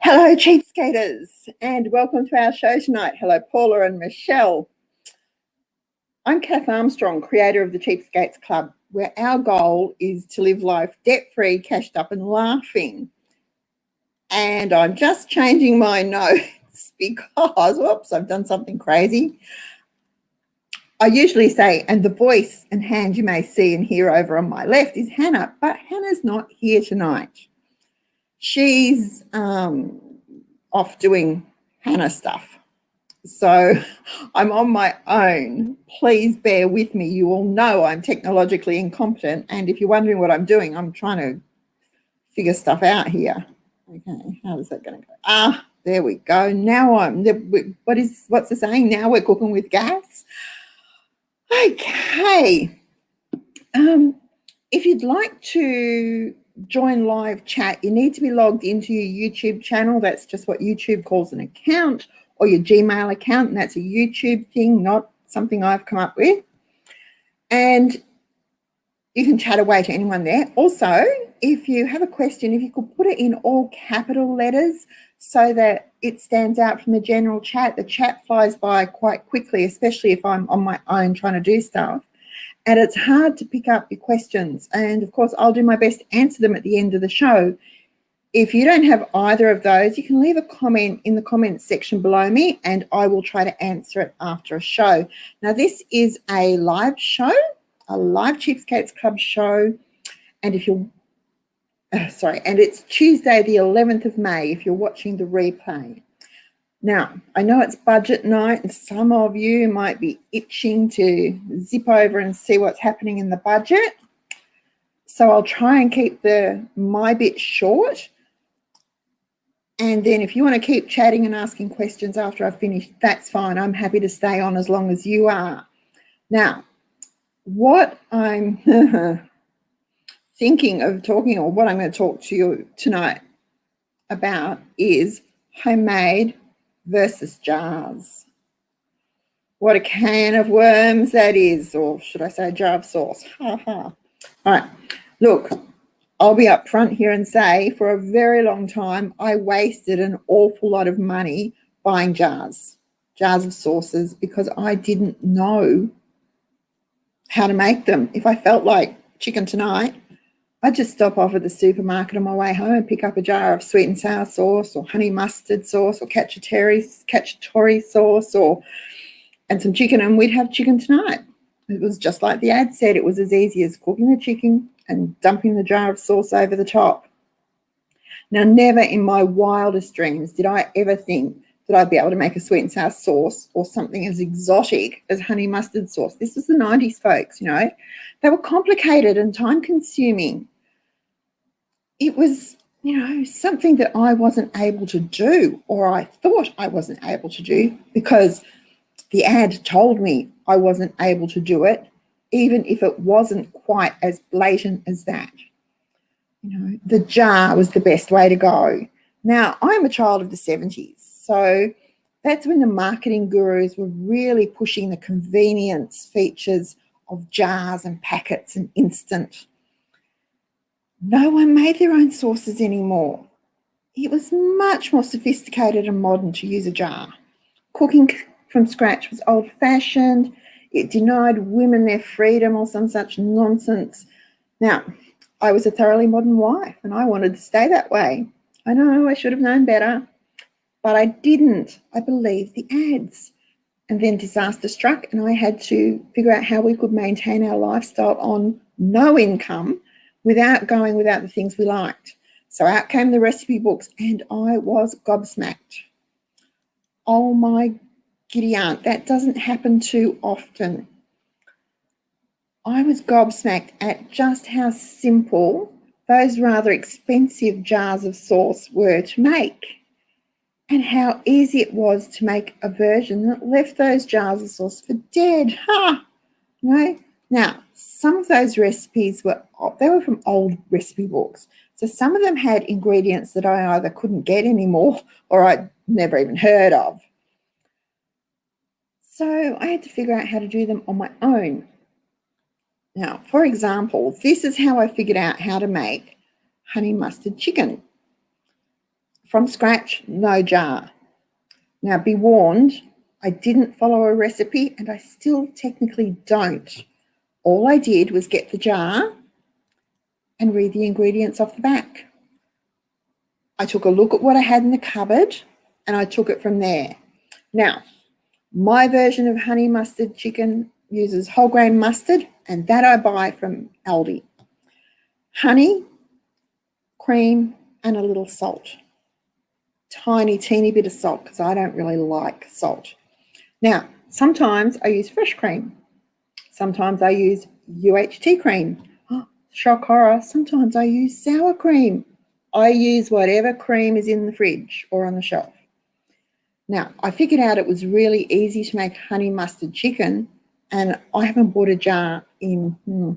Hello, cheapskaters, and welcome to our show tonight. Hello, Paula and Michelle. I'm Kath Armstrong, creator of the Cheapskates Club, where our goal is to live life debt-free, cashed up and laughing. And I'm just changing my notes because, whoops, I've done something crazy. I usually say, and the voice and hand you may see and hear over on my left is Hannah, but Hannah's not here tonight. She's off doing Hannah stuff. So I'm on my own. Please bear with me. You all know I'm technologically incompetent. And if you're wondering what I'm doing, I'm trying to figure stuff out here. Okay, how is that going to go? There we go. Now what's the saying? Now we're cooking with gas. Okay. If you'd like to join live chat, you need to be logged into your YouTube channel. That's just what YouTube calls an account, or your Gmail account, and that's a YouTube thing, not something I've come up with. And you can chat away to anyone there. Also, if you have a question, if you could put it in all capital letters so that it stands out from the general chat. The chat flies by quite quickly, especially if I'm on my own trying to do stuff. And it's hard to pick up your questions. And, of course, I'll do my best to answer them at the end of the show. If you don't have either of those, you can leave a comment in the comments section below me and I will try to answer it after a show. Now, this is a live show, a live Cheapskates Club show. And if you're, and it's Tuesday, the 11th of May, if you're watching the replay. Now, I know it's budget night and some of you might be itching to zip over and see what's happening in the budget. So I'll try and keep my bit short. And then if you want to keep chatting and asking questions after I've finished, that's fine. I'm happy to stay on as long as you are. Now, what I'm thinking of talking, or what I'm going to talk to you tonight about, is homemade versus jars. What a can of worms that is, or should I say a jar of sauce. Ha ha. All right, look, I'll be up front here and say for a very long time I wasted an awful lot of money buying jars of sauces, because I didn't know how to make them. If I felt like chicken tonight, I'd just stop off at the supermarket on my way home and pick up a jar of sweet and sour sauce, or honey mustard sauce, or cacciatore sauce, and some chicken, and we'd have chicken tonight. It was just like the ad said. It was as easy as cooking the chicken and dumping the jar of sauce over the top. Now, never in my wildest dreams did I ever think that I'd be able to make a sweet and sour sauce or something as exotic as honey mustard sauce. This was the 90s, folks, you know. They were complicated and time-consuming. It was, you know, something that I wasn't able to do, or I thought I wasn't able to do, because the ad told me I wasn't able to do it, even if it wasn't quite as blatant as that. You know, the jar was the best way to go. Now, I'm a child of the 70s, so that's when the marketing gurus were really pushing the convenience features of jars and packets and instant. No one made their own sauces anymore. It was much more sophisticated and modern to use a jar. Cooking from scratch was old-fashioned. It denied women their freedom or some such nonsense. Now, I was a thoroughly modern wife and I wanted to stay that way. I know I should have known better, but I didn't. I believed the ads. And then disaster struck and I had to figure out how we could maintain our lifestyle on no income without going without the things we liked. So out came the recipe books and I was gobsmacked. Oh my giddy aunt, that doesn't happen too often. I was gobsmacked at just how simple those rather expensive jars of sauce were to make, and how easy it was to make a version that left those jars of sauce for dead. Ha! You know? Now, some of those recipes were from old recipe books. So some of them had ingredients that I either couldn't get anymore or I'd never even heard of. So I had to figure out how to do them on my own. Now, for example, this is how I figured out how to make honey mustard chicken. From scratch, no jar. Now, be warned, I didn't follow a recipe and I still technically don't. All I did was get the jar and read the ingredients off the back. I took a look at what I had in the cupboard and I took it from there. Now, my version of honey mustard chicken uses whole grain mustard, and that I buy from Aldi. Honey, cream, and a little salt. Tiny, teeny bit of salt because I don't really like salt. Now, sometimes I use fresh cream. Sometimes I use UHT cream. Oh, shock horror, sometimes I use sour cream. I use whatever cream is in the fridge or on the shelf. Now, I figured out it was really easy to make honey mustard chicken, and I haven't bought a jar in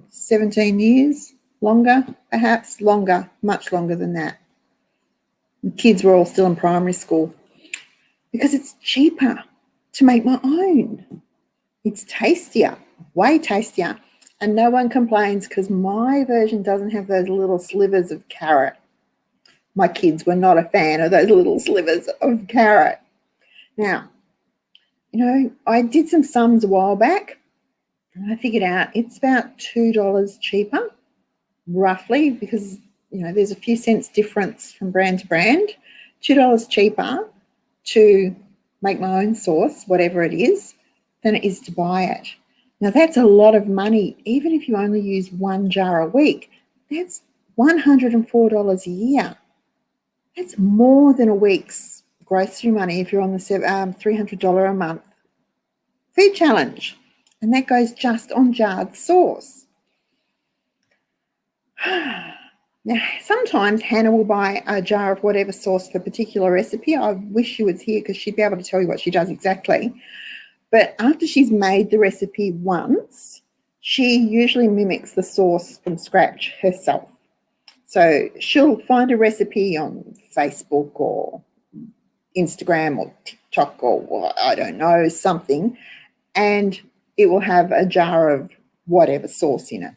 17 years, longer, perhaps longer, much longer than that. The kids were all still in primary school because it's cheaper to make my own. It's tastier, way tastier, and no one complains because my version doesn't have those little slivers of carrot. My kids were not a fan of those little slivers of carrot. Now, I did some sums a while back and I figured out it's about $2 cheaper, roughly, because, there's a few cents difference from brand to brand. $2 cheaper to make my own sauce, whatever it is, than it is to buy it. Now, that's a lot of money. Even if you only use one jar a week, that's $104 a year. That's more than a week's grocery money if you're on the $300 a month food challenge. And that goes just on jarred sauce. Now, sometimes Hannah will buy a jar of whatever sauce for a particular recipe. I wish she was here because she'd be able to tell you what she does exactly. But after she's made the recipe once, she usually mimics the sauce from scratch herself. So she'll find a recipe on Facebook or Instagram or TikTok or I don't know, something, and it will have a jar of whatever sauce in it.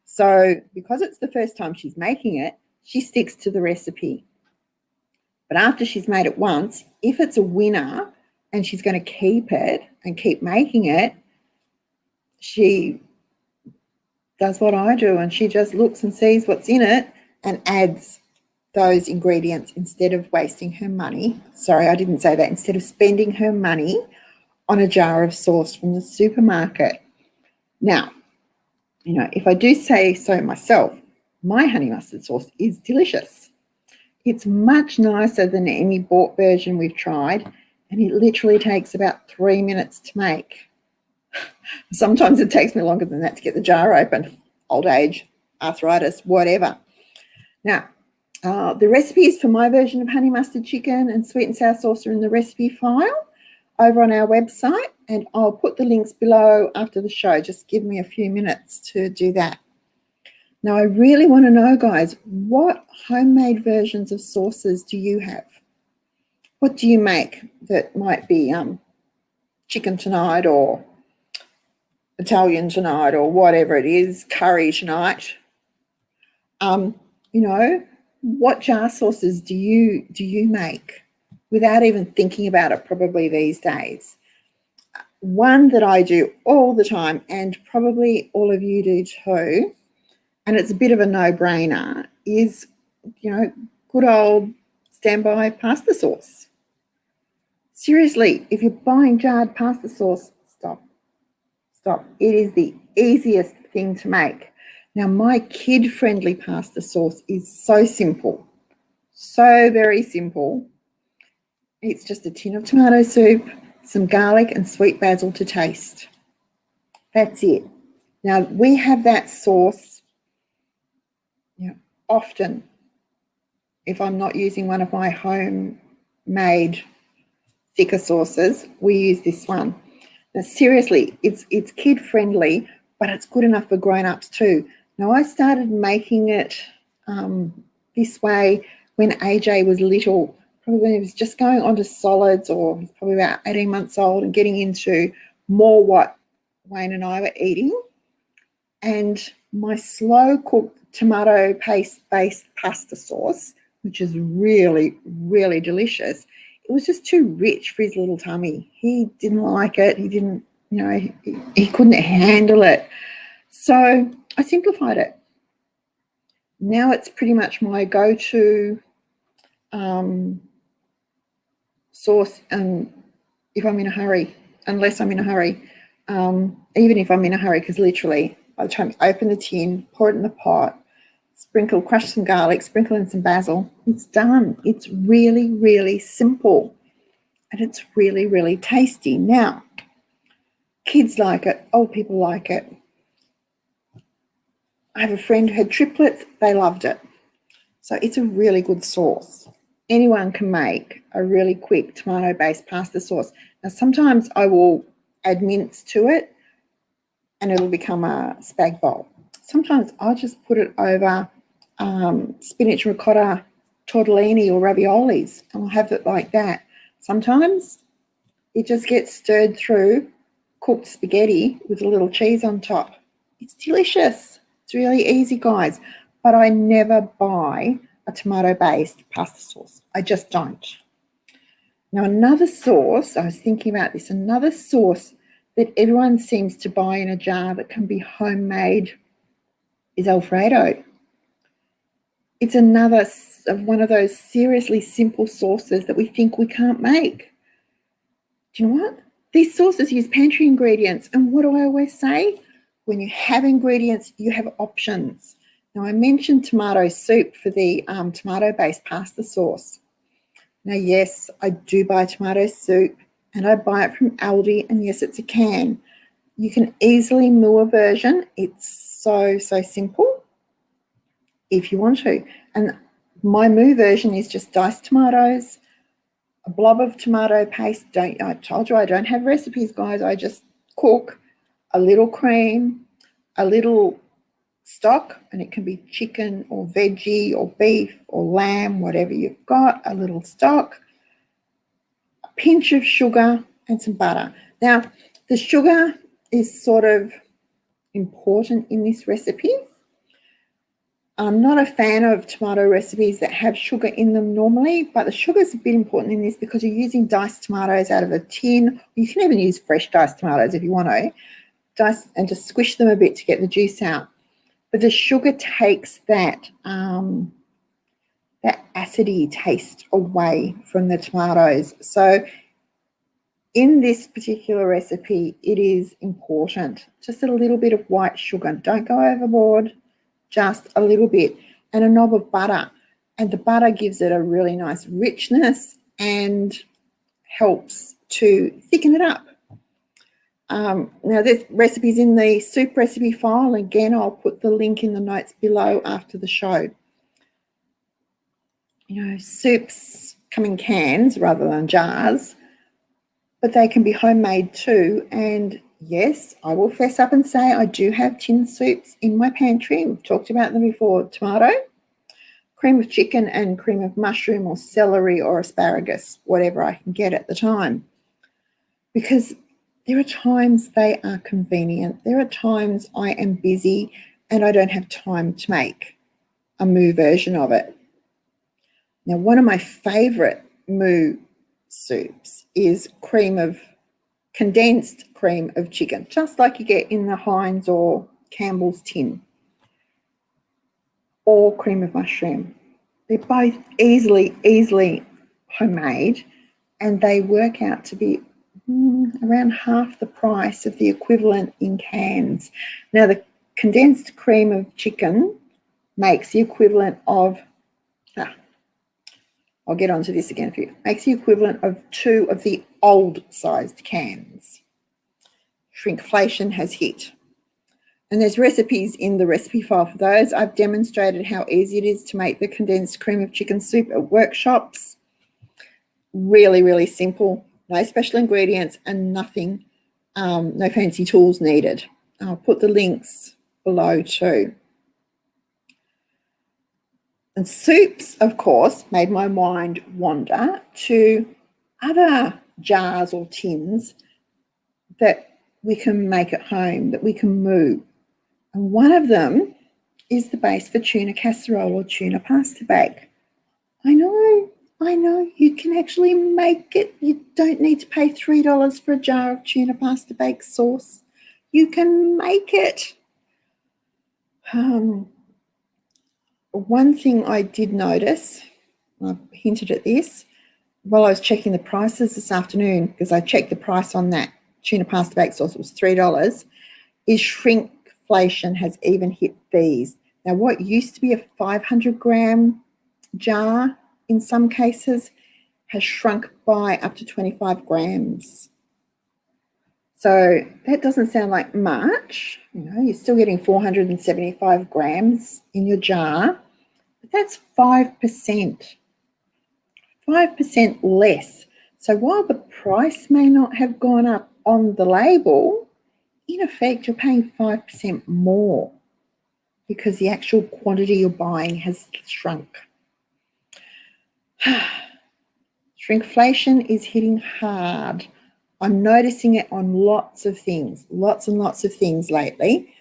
So because it's the first time she's making it, she sticks to the recipe. But after she's made it once, if it's a winner and she's going to keep it and keep making it, she does what I do and she just looks and sees what's in it and adds those ingredients instead of wasting her money. Sorry, I didn't say that. Instead of spending her money on a jar of sauce from the supermarket. Now, if I do say so myself, my honey mustard sauce is delicious. It's much nicer than any bought version we've tried, and it literally takes about 3 minutes to make. Sometimes it takes me longer than that to get the jar open. Old age, arthritis, whatever. Now, the recipes for my version of honey mustard chicken and sweet and sour sauce are in the recipe file over on our website, and I'll put the links below after the show. Just give me a few minutes to do that. Now, I really want to know, guys, what homemade versions of sauces do you have? What do you make that might be chicken tonight or Italian tonight or whatever it is, curry tonight? What jar sauces do you make without even thinking about it probably these days? One that I do all the time, and probably all of you do too, and it's a bit of a no-brainer, is, good old standby pasta sauce. Seriously, if you're buying jarred pasta sauce, stop. It is the easiest thing to make. Now, my kid-friendly pasta sauce is so simple, so very simple. It's just a tin of tomato soup, some garlic and sweet basil to taste. That's it. Now, we have that sauce often if I'm not using one of my homemade thicker sauces. We use this one. Now, seriously, it's kid-friendly, but it's good enough for grown-ups too. Now, I started making it this way when AJ was little, probably when he was just going onto solids, or he's probably about 18 months old and getting into more what Wayne and I were eating. And my slow-cooked tomato paste-based pasta sauce which is really, really delicious. It was just too rich for his little tummy. He didn't like it. He didn't, he couldn't handle it. So I simplified it. Now it's pretty much my go-to sauce, and if I'm in a hurry, unless I'm in a hurry, even if I'm in a hurry, because literally by the time you open the tin, pour it in the pot, crush some garlic, sprinkle in some basil, it's done. It's really, really simple, and it's really, really tasty. Now, kids like it, old people like it. I have a friend who had triplets, they loved it. So it's a really good sauce. Anyone can make a really quick tomato-based pasta sauce. Now, sometimes I will add mince to it and it'll become a spag bowl. Sometimes I'll just put it over spinach ricotta tortellini or raviolis, and I'll have it like that. Sometimes it just gets stirred through cooked spaghetti with a little cheese on top. It's delicious. It's really easy, guys. But I never buy a tomato-based pasta sauce. I just don't. Now, another sauce, I was thinking about this, another sauce that everyone seems to buy in a jar that can be homemade is Alfredo. It's another of one of those seriously simple sauces that we think we can't make. Do you know what? These sauces use pantry ingredients, and what do I always say? When you have ingredients, you have options. Now, I mentioned tomato soup for the tomato-based pasta sauce. Now, yes, I do buy tomato soup, and I buy it from Aldi, and yes, it's a can. You can easily moo a version. It's so, so simple if you want to. And my moo version is just diced tomatoes, a blob of tomato paste. I told you I don't have recipes, guys. I just cook, a little cream, a little stock, and it can be chicken or veggie or beef or lamb, whatever you've got, a little stock, a pinch of sugar and some butter. Now, the sugar is sort of important in this recipe. I'm not a fan of tomato recipes that have sugar in them normally, but the sugar is a bit important in this because you're using diced tomatoes out of a tin. You can even use fresh diced tomatoes if you want to, dice and just squish them a bit to get the juice out. But the sugar takes that acidy taste away from the tomatoes. So in this particular recipe, it is important. Just a little bit of white sugar. Don't go overboard, just a little bit. And a knob of butter. And the butter gives it a really nice richness and helps to thicken it up. Now, this recipe's in the soup recipe file. Again, I'll put the link in the notes below after the show. Soups come in cans rather than jars, but they can be homemade too. And yes, I will fess up and say I do have tin soups in my pantry. We've talked about them before. Tomato, cream of chicken, and cream of mushroom or celery or asparagus, whatever I can get at the time. Because there are times they are convenient. There are times I am busy and I don't have time to make a moo version of it. Now, one of my favourite moo soups is condensed cream of chicken, just like you get in the Heinz or Campbell's tin, or cream of mushroom. They're both easily homemade, and they work out to be around half the price of the equivalent in cans. Now, the condensed cream of chicken makes the equivalent of, I'll get onto this again for you, makes the equivalent of 2 of the old-sized cans. Shrinkflation has hit. And there's recipes in the recipe file for those. I've demonstrated how easy it is to make the condensed cream of chicken soup at workshops. Really, really simple. No special ingredients and nothing, no fancy tools needed. I'll put the links below too. And soups, of course, made my mind wander to other jars or tins that we can make at home, that we can moo. And one of them is the base for tuna casserole or tuna pasta bake. I know. You can actually make it. You don't need to pay $3 for a jar of tuna pasta bake sauce. You can make it. One thing I did notice, I hinted at this, while I was checking the prices this afternoon, because I checked the price on that tuna pasta bake sauce, it was $3, is shrinkflation has even hit these. Now, what used to be a 500-gram jar in some cases has shrunk by up to 25 grams. So that doesn't sound like much. You're still getting 475 grams in your jar, but that's 5%. 5% less. So while the price may not have gone up on the label, in effect, you're paying 5% more because the actual quantity you're buying has shrunk. Shrinkflation is hitting hard. I'm noticing it on lots and lots of things lately.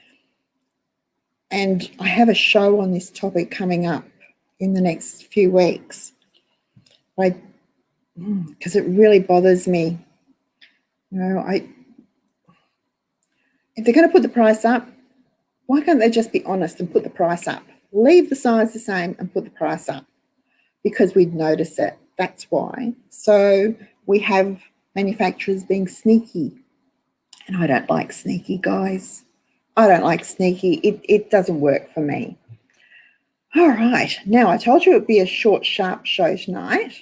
And I have a show on this topic coming up in the next few weeks. Because it really bothers me. If they're going to put the price up, why can't they just be honest and put the price up? Leave the size the same and put the price up, because we'd notice it. That's why. So we have manufacturers being sneaky, and I don't like sneaky, guys. I don't like sneaky. It doesn't work for me. All right. Now, I told you it would be a short, sharp show tonight.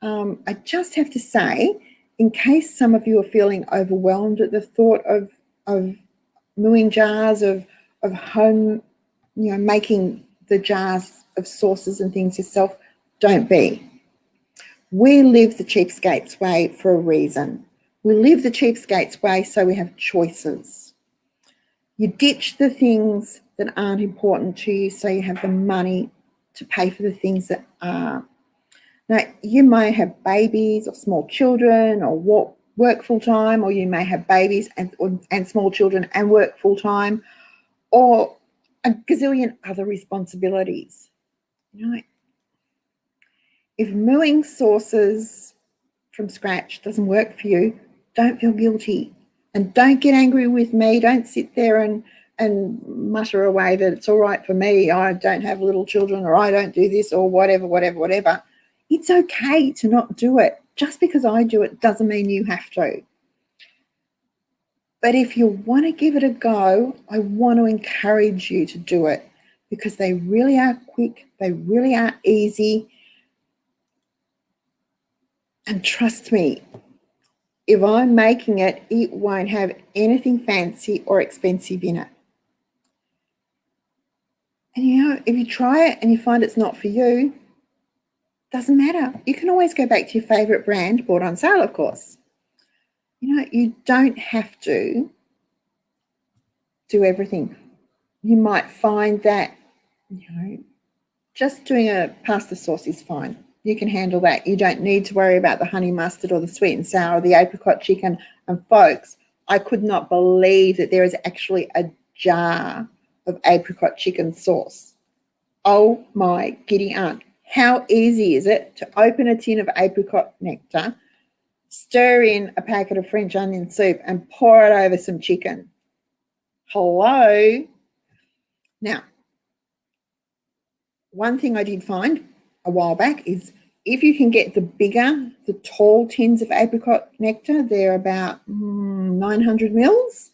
I just have to say, in case some of you are feeling overwhelmed at the thought of mooing jars, of home, making the jars of sauces and things yourself, don't be. We live the cheapskates way for a reason. We live the cheapskates way so we have choices. You ditch the things that aren't important to you so you have the money to pay for the things that are. Now, you may have babies or small children or work full-time, or you may have babies and small children and work full-time, or a gazillion other responsibilities. If mooing sauces from scratch doesn't work for you, don't feel guilty. And don't get angry with me. Don't sit there and mutter away that it's all right for me. I don't have little children, or I don't do this, or whatever. It's okay to not do it. Just because I do it doesn't mean you have to. But if you want to give it a go, I want to encourage you to do it, because they really are quick. They really are easy. And trust me, if I'm making it, it won't have anything fancy or expensive in it. And if you try it and you find it's not for you, doesn't matter. You can always go back to your favorite brand, bought on sale, of course. You don't have to do everything. You might find that, just doing a pasta sauce is fine. You can handle that. You don't need to worry about the honey mustard or the sweet and sour or the apricot chicken. And folks, I could not believe that there is actually a jar of apricot chicken sauce. Oh my giddy aunt. How easy is it to open a tin of apricot nectar, stir in a packet of French onion soup, and pour it over some chicken? Hello? Now, one thing I did find a while back is if you can get the tall tins of apricot nectar, they're about 900 mils.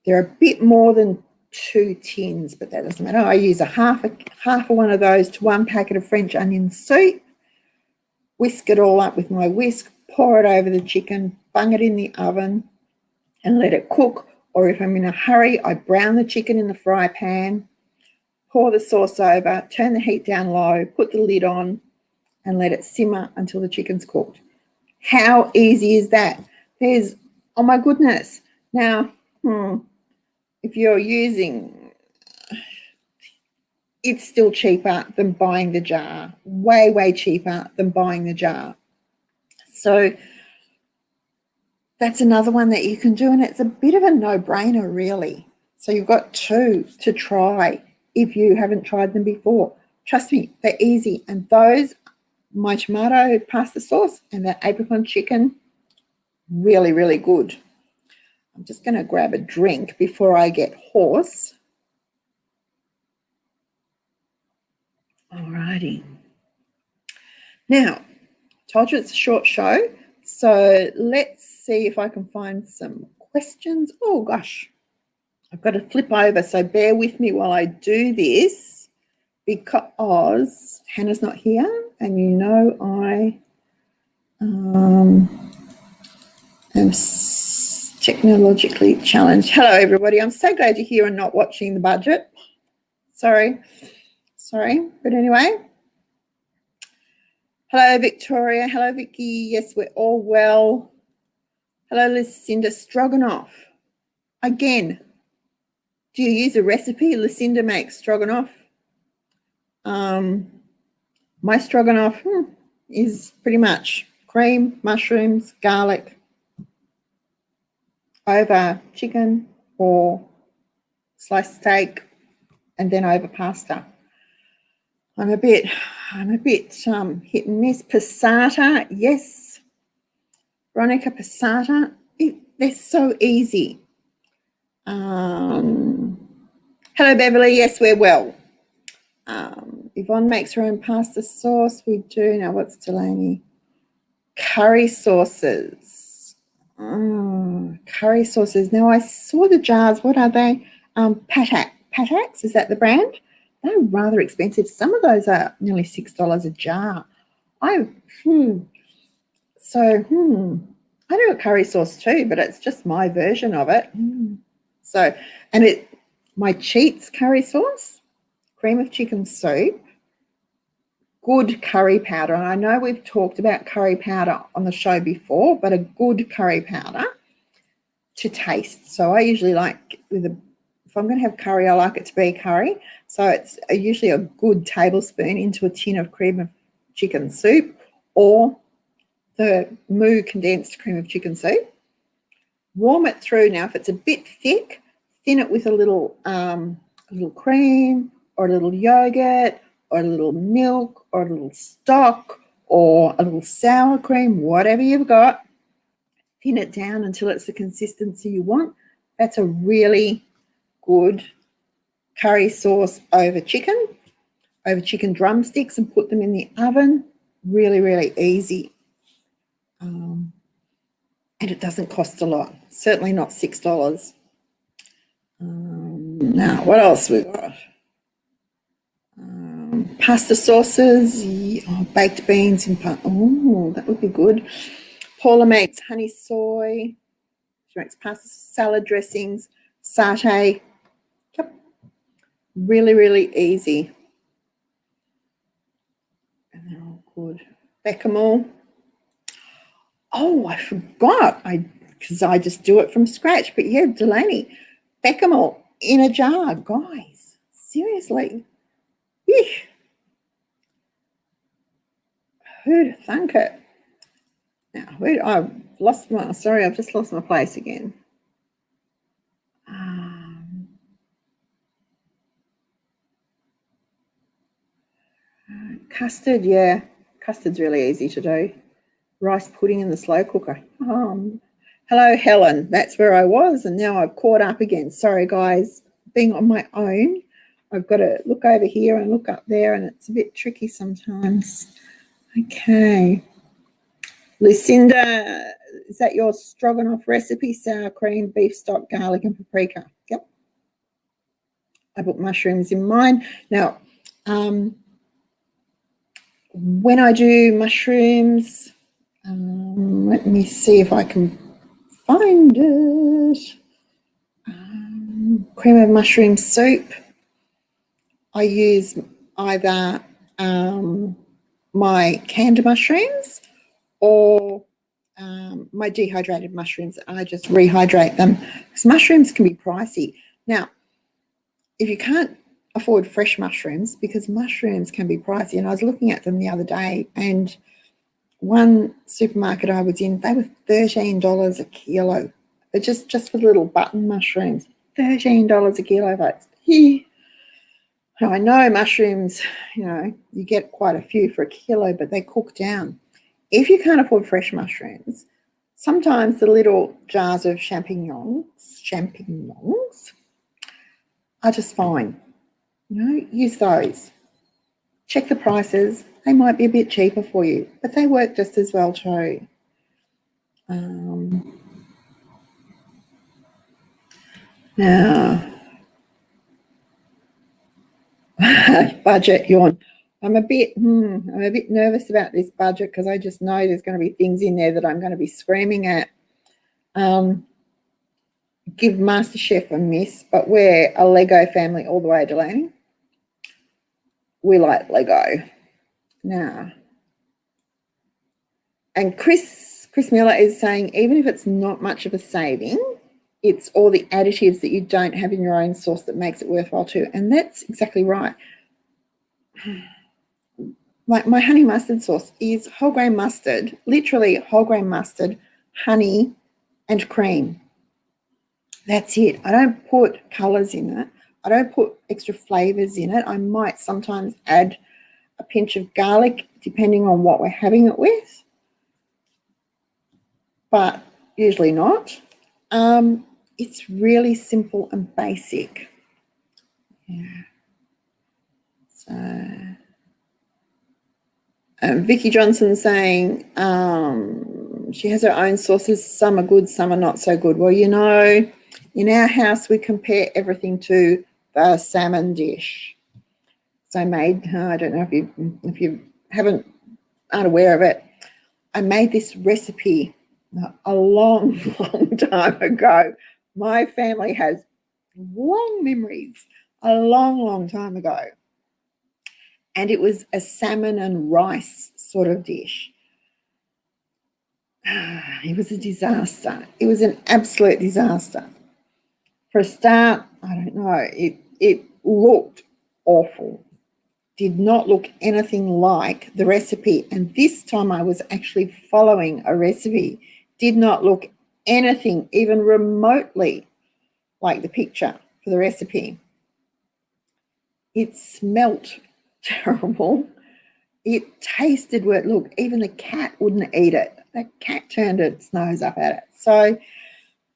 They're a bit more than 2 tins, but that doesn't matter. I use a half of one of those to 1 packet of French onion soup, whisk it all up with my whisk, pour it over the chicken, bung it in the oven and let it cook. Or if I'm in a hurry, I brown the chicken in the fry pan, pour the sauce over, turn the heat down low, put the lid on and let it simmer until the chicken's cooked. How easy is that? Oh my goodness. Now, if you're using, it's still cheaper than buying the jar. Way, way cheaper than buying the jar. So that's another one that you can do, and it's a bit of a no-brainer, really. So you've got 2 to try if you haven't tried them before. Trust me, they're easy. And those, my tomato pasta sauce and that apricot chicken, really, really good. I'm just going to grab a drink before I get hoarse. Alrighty. Now, told you it's a short show, so let's see if I can find some questions. Oh gosh, I've got to flip over, so bear with me while I do this because Hannah's not here, and you know I am technologically challenged. Hello everybody, I'm so glad you're here and not watching the budget. Sorry, but anyway. Hello, Victoria. Hello, Vicky. Yes, we're all well. Hello, Lucinda. Stroganoff. Again, do you use a recipe? Lucinda makes stroganoff. My stroganoff is pretty much cream, mushrooms, garlic over chicken or sliced steak, and then over pasta. I'm a bit hit and miss. Passata, yes. Veronica, passata, they're so easy. Hello, Beverly. Yes, we're well. Yvonne makes her own pasta sauce. We do. Now, what's Delaney? Curry sauces. Curry sauces. Now, I saw the jars. What are they? Patax, is that the brand? They're rather expensive. Some of those are nearly $6 a jar. I do a curry sauce too, but it's just my version of it. So, and my Cheats curry sauce, cream of chicken soup, good curry powder. And I know we've talked about curry powder on the show before, but a good curry powder to taste. So I usually like if I'm going to have curry, I like it to be curry. So it's usually a good tablespoon into a tin of cream of chicken soup or the Moo condensed cream of chicken soup. Warm it through. Now, if it's a bit thick, thin it with a little cream or a little yogurt or a little milk or a little stock or a little sour cream, whatever you've got. Thin it down until it's the consistency you want. That's a really good curry sauce over chicken drumsticks, and put them in the oven. Really, really easy. And it doesn't cost a lot. Certainly not $6. Now, what else we got? Pasta sauces. Baked beans in that would be good. Paula makes honey soy. She makes pasta salad dressings, satay. Yep. Really, really easy. And they're all good. Bechamel. Oh, I forgot. Because I just do it from scratch. But yeah, Delaney, bechamel in a jar, guys. Seriously. Eesh. Who'd thunk it? Now, I've just lost my place again. Custard, yeah. Custard's really easy to do. Rice pudding in the slow cooker. Hello, Helen. That's where I was, and now I've caught up again. Sorry, guys. Being on my own, I've got to look over here and look up there, and it's a bit tricky sometimes. Okay. Lucinda, is that your stroganoff recipe? Sour cream, beef stock, garlic, and paprika. Yep. I put mushrooms in mine. Now, when I do mushrooms, let me see if I can find it. Cream of mushroom soup. I use either my canned mushrooms or my dehydrated mushrooms. I just rehydrate them because mushrooms can be pricey. Now, if you can't afford fresh mushrooms, because mushrooms can be pricey, and I was looking at them the other day, and one supermarket I was in, they were $13 a kilo. They're just for little button mushrooms. $13 a kilo, folks. Now, I know mushrooms, you get quite a few for a kilo, but they cook down. If you can't afford fresh mushrooms, sometimes the little jars of champignons are just fine. Use those. Check the prices. They might be a bit cheaper for you, but they work just as well too. Now, budget yawn. I'm a bit nervous about this budget because I just know there's going to be things in there that I'm going to be screaming at. Give MasterChef a miss, but we're a Lego family all the way, Delaney. We like Lego. Now, and Chris Miller is saying, even if it's not much of a saving, it's all the additives that you don't have in your own sauce that makes it worthwhile too. And that's exactly right. Like my honey mustard sauce is whole grain mustard, literally whole grain mustard, honey, and cream. That's it. I don't put colours in it. I don't put extra flavours in it. I might sometimes add a pinch of garlic depending on what we're having it with, but usually not. It's really simple and basic. Yeah. So, Vicky Johnson saying she has her own sauces. Some are good, some are not so good. Well, in our house we compare everything to the salmon dish. So I made, I don't know if you aren't aware of it, I made this recipe a long, long time ago. My family has long memories, a long, long time ago. And it was a salmon and rice sort of dish. It was a disaster. It was an absolute disaster. For a start, I don't know, it looked awful. Did not look anything like the recipe. And this time I was actually following a recipe. Did not look anything even remotely like the picture for the recipe. It smelt terrible. It tasted weird. Look, even the cat wouldn't eat it. The cat turned its nose up at it. So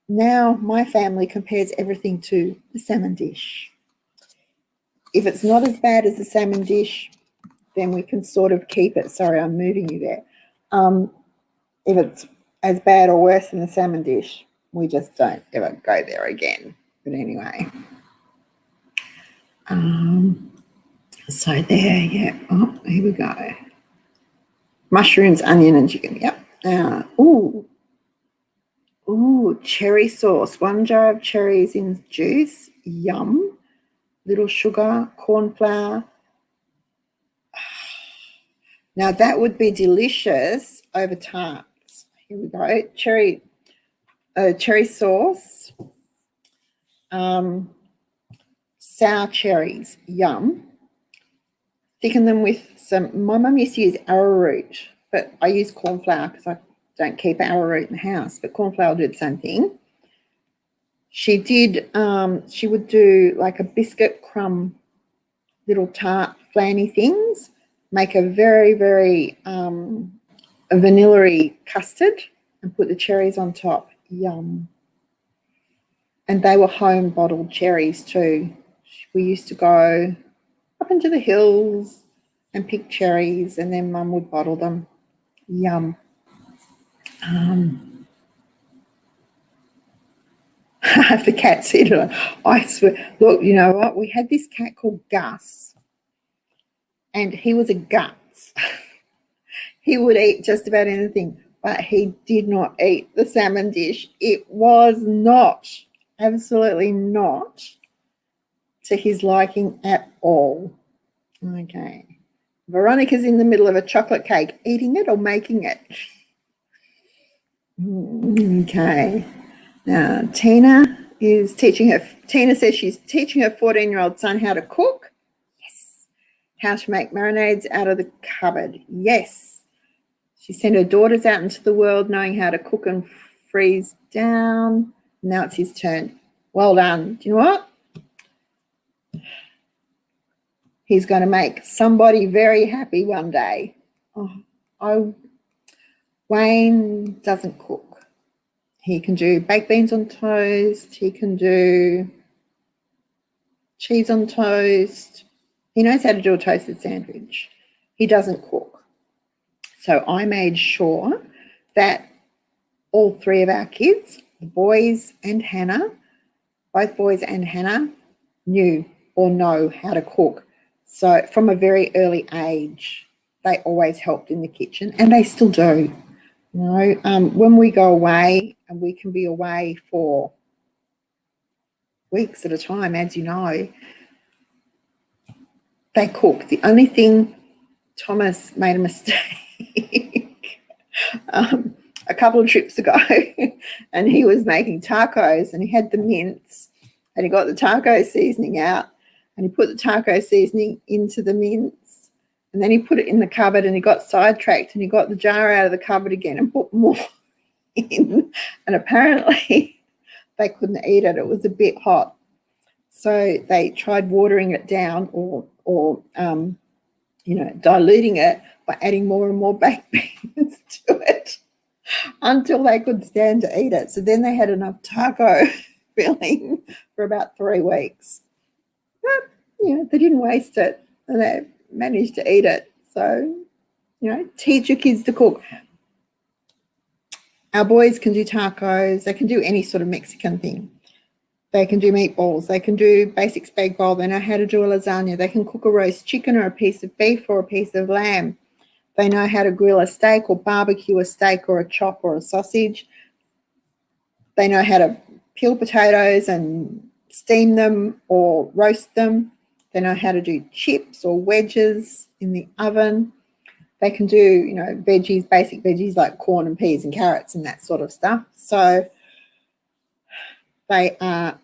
now my family compares everything to the salmon dish. If it's not as bad as the salmon dish, then we can sort of keep it. Sorry, I'm moving you there. If it's as bad or worse than the salmon dish, we just don't ever go there again. But anyway. So there, yeah. Oh, here we go. Mushrooms, onion, and chicken. Yep. Ooh, cherry sauce. 1 jar of cherries in juice. Yum. Little sugar, corn flour. Now that would be delicious over tarts. Here we go. Cherry sauce. Sour cherries. Yum. Thicken them with some. My mum used to use arrowroot, but I use corn flour because I don't keep arrowroot in the house. But corn flour did the same thing. She did. She would do like a biscuit crumb, little tart flanny things. Make a very, very a vanilla-y custard and put the cherries on top. Yum. And they were home bottled cherries too. We used to go up into the hills and pick cherries, and then Mum would bottle them. Yum. The cat's eat it. I swear. Look, you know what? We had this cat called Gus, and he was a guts. He would eat just about anything, but he did not eat the salmon dish. It was not, absolutely not, to his liking at all. Okay. Veronica's in the middle of a chocolate cake, eating it or making it. Okay. Now, Tina says she's teaching her 14-year-old son how to cook. Yes. How to make marinades out of the cupboard. Yes. She sent her daughters out into the world knowing how to cook and freeze down. Now it's his turn. Well done. Do you know what? He's going to make somebody very happy one day. Wayne doesn't cook. He can do baked beans on toast. He can do cheese on toast. He knows how to do a toasted sandwich. He doesn't cook. So I made sure that all three of our kids, the boys and Hannah, both boys and Hannah, knew or know how to cook. So from a very early age, they always helped in the kitchen, and they still do. You know, when we go away, and we can be away for weeks at a time, as you know, they cook. The only thing, Thomas made a mistake a couple of trips ago, and he was making tacos, and he had the mince, and he got the taco seasoning out, and he put the taco seasoning into the mince, and then he put it in the cupboard, and he got sidetracked, and he got the jar out of the cupboard again and put more in, and apparently they couldn't eat it. It was a bit hot. So they tried watering it down or diluting it by adding more and more baked beans to it until they could stand to eat it. So then they had enough taco filling for about 3 weeks. But, they didn't waste it, and they managed to eat it. So, teach your kids to cook. Our boys can do tacos. They can do any sort of Mexican thing. They can do meatballs. They can do basic spag bowl. They know how to do a lasagna. They can cook a roast chicken or a piece of beef or a piece of lamb. They know how to grill a steak or barbecue a steak or a chop or a sausage. They know how to peel potatoes and steam them or roast them. They know how to do chips or wedges in the oven. They can do, veggies, basic veggies like corn and peas and carrots and that sort of stuff. So they are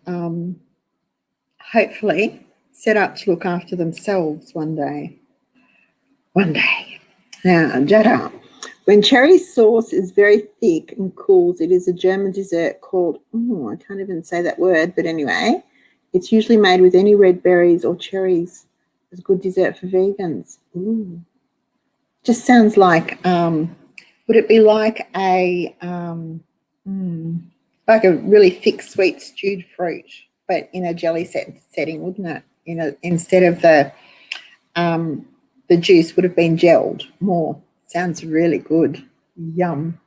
hopefully set up to look after themselves one day. Now, Jada, when cherry sauce is very thick and cools, it is a German dessert called, I can't even say that word, but anyway, it's usually made with any red berries or cherries. It's a good dessert for vegans. Ooh. Just sounds like, would it be like a really thick, sweet stewed fruit, but in a jelly setting, wouldn't it? Instead of the juice would have been gelled more. Sounds really good. Yum.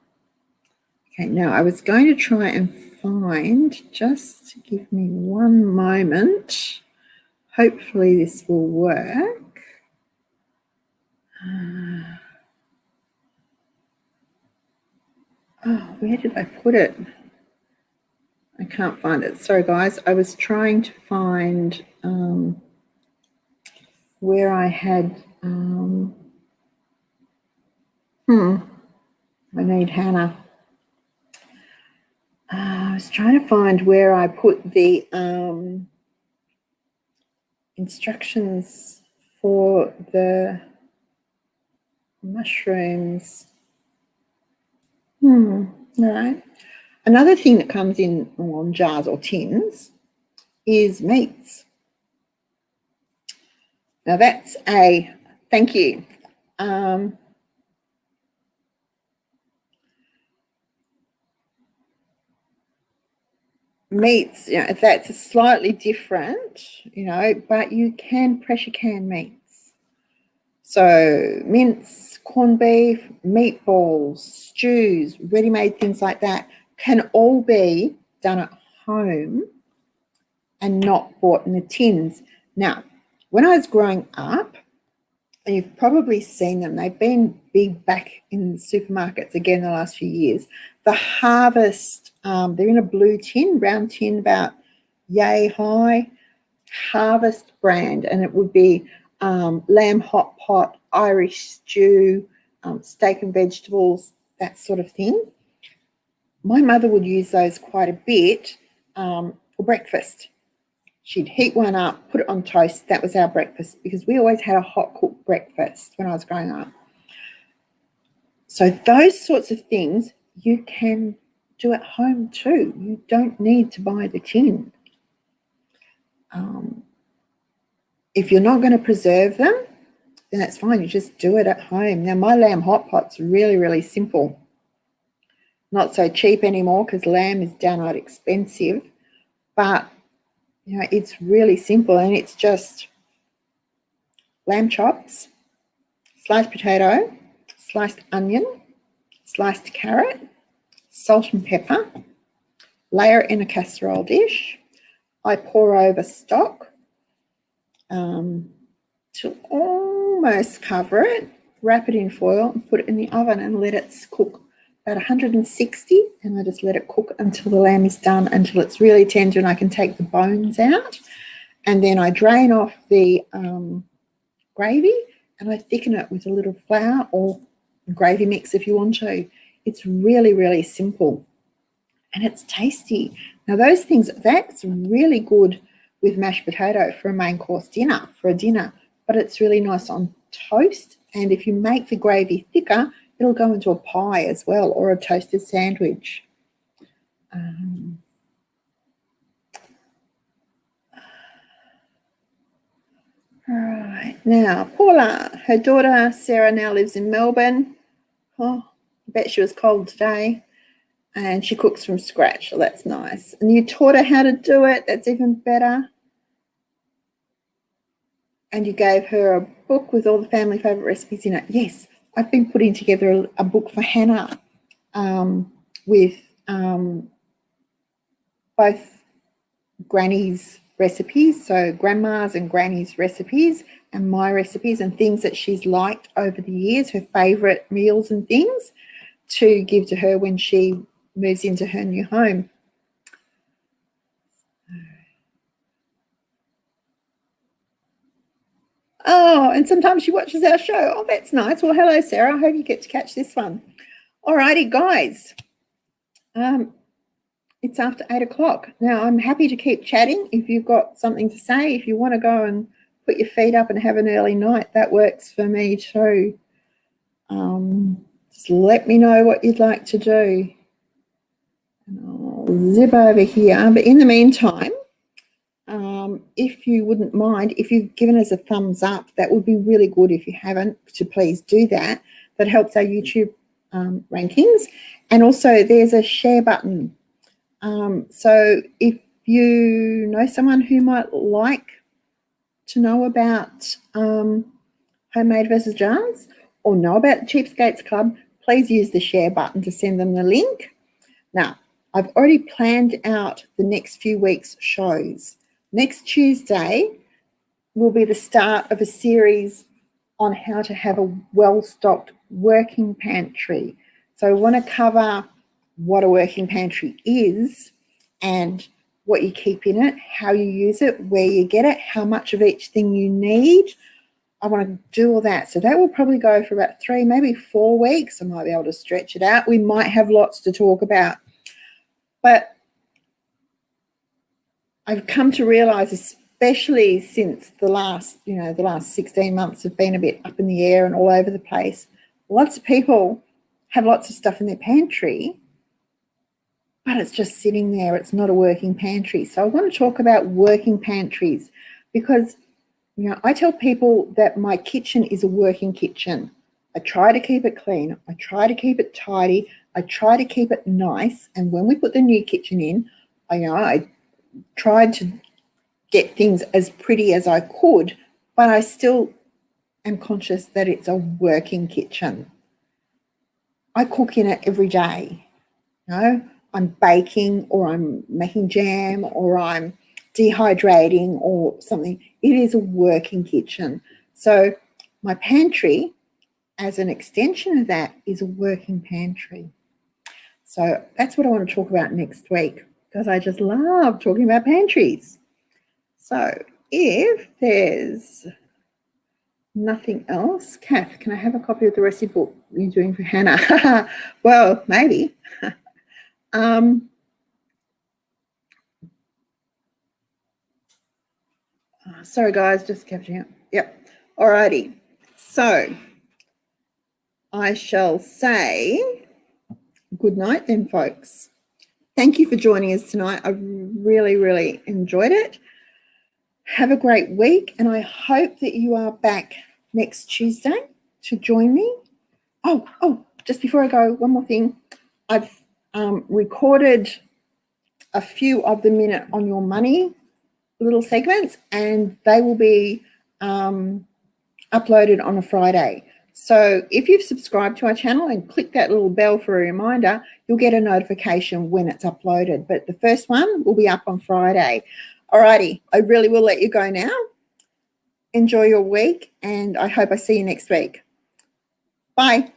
Okay, now I was going to try and find, just give me one moment. Hopefully this will work. Where did I put it? I can't find it. Sorry, guys. I was trying to find where I had I need Hannah. I was trying to find where I put the instructions for the mushrooms. All right. Another thing that comes in on jars or tins is meats. Now that's thank you. Meats, that's slightly different, but you can pressure can meats. So mince, corned beef, meatballs, stews, ready-made things like that can all be done at home and not bought in the tins. Now, when I was growing up, and you've probably seen them, they've been big back in supermarkets again the last few years. The Harvest, they're in a blue tin, brown tin, about yay high, Harvest brand, and it would be lamb hot pot, Irish stew, steak and vegetables, that sort of thing. My mother would use those quite a bit for breakfast. She'd heat one up, put it on toast. That was our breakfast because we always had a hot cooked breakfast when I was growing up. So those sorts of things you can do at home too. You don't need to buy the tin. If you're not going to preserve them, then that's fine. You just do it at home. Now, my lamb hot pot's really, really simple. Not so cheap anymore because lamb is downright expensive. But, you know, it's really simple, and it's just lamb chops, sliced potato, sliced onion, sliced carrot, salt and pepper, layer it in a casserole dish. I pour over stock to almost cover it, wrap it in foil and put it in the oven and let it cook about 160, and I just let it cook until the lamb is done, until it's really tender and I can take the bones out. And then I drain off the gravy and I thicken it with a little flour or gravy mix if you want to. It's really, really simple and it's tasty. Now those things, that's really good with mashed potato for a main course dinner, for a dinner, but it's really nice on toast. And if you make the gravy thicker, it'll go into a pie as well, or a toasted sandwich. All right, now Paula, her daughter Sarah now lives in Melbourne. Oh, I bet she was cold today. And she cooks from scratch, so that's nice. And you taught her how to do it, that's even better. And you gave her a book with all the family favourite recipes in it. Yes, I've been putting together a book for Hannah with both Granny's recipes, so Grandma's and Granny's recipes, and my recipes and things that she's liked over the years, her favourite meals and things, to give to her when she moves into her new home. Oh, and sometimes she watches our show. Oh, that's nice. Well, hello, Sarah. I hope you get to catch this one. All righty, guys. It's after 8 o'clock. Now, I'm happy to keep chatting if you've got something to say. If you want to go and put your feet up and have an early night, that works for me too. Just let me know what you'd like to do. And I'll zip over here. But in the meantime, if you wouldn't mind, if you've given us a thumbs up, that would be really good. If you haven't, to please do that. That helps our YouTube rankings. And also there's a share button. So if you know someone who might like to know about homemade versus jars, or know about the Cheapskates Club, please use the share button to send them the link. Now, I've already planned out the next few weeks' shows. Next Tuesday will be the start of a series on how to have a well-stocked working pantry. So I want to cover what a working pantry is and what you keep in it, how you use it, where you get it, how much of each thing you need. I want to do all that. So that will probably go for about 3, maybe 4 weeks. I might be able to stretch it out. We might have lots to talk about. But I've come to realise, especially since the last 16 months have been a bit up in the air and all over the place, lots of people have lots of stuff in their pantry, but it's just sitting there. It's not a working pantry. So I want to talk about working pantries because, I tell people that my kitchen is a working kitchen. I try to keep it clean. I try to keep it tidy. I try to keep it nice. And when we put the new kitchen in, I tried to get things as pretty as I could, but I still am conscious that it's a working kitchen. I cook in it every day. I'm baking, or I'm making jam, or I'm dehydrating or something. It is a working kitchen. So my pantry, as an extension of that, is a working pantry. So that's what I want to talk about next week, because I just love talking about pantries. So if there's nothing else, Kath, can I have a copy of the recipe book you're doing for Hannah? Well, maybe. Sorry, guys, just catching up. Yep. All righty. So I shall say good night then, folks. Thank you for joining us tonight. I really, really enjoyed it. Have a great week, and I hope that you are back next Tuesday to join me. Oh, just before I go, one more thing. I've recorded a few of the Minute on Your Money little segments, and they will be uploaded on a Friday. So if you've subscribed to our channel and click that little bell for a reminder, you'll get a notification when it's uploaded. But the first one will be up on Friday. Alrighty, I really will let you go now. Enjoy your week, and I hope I see you next week. Bye.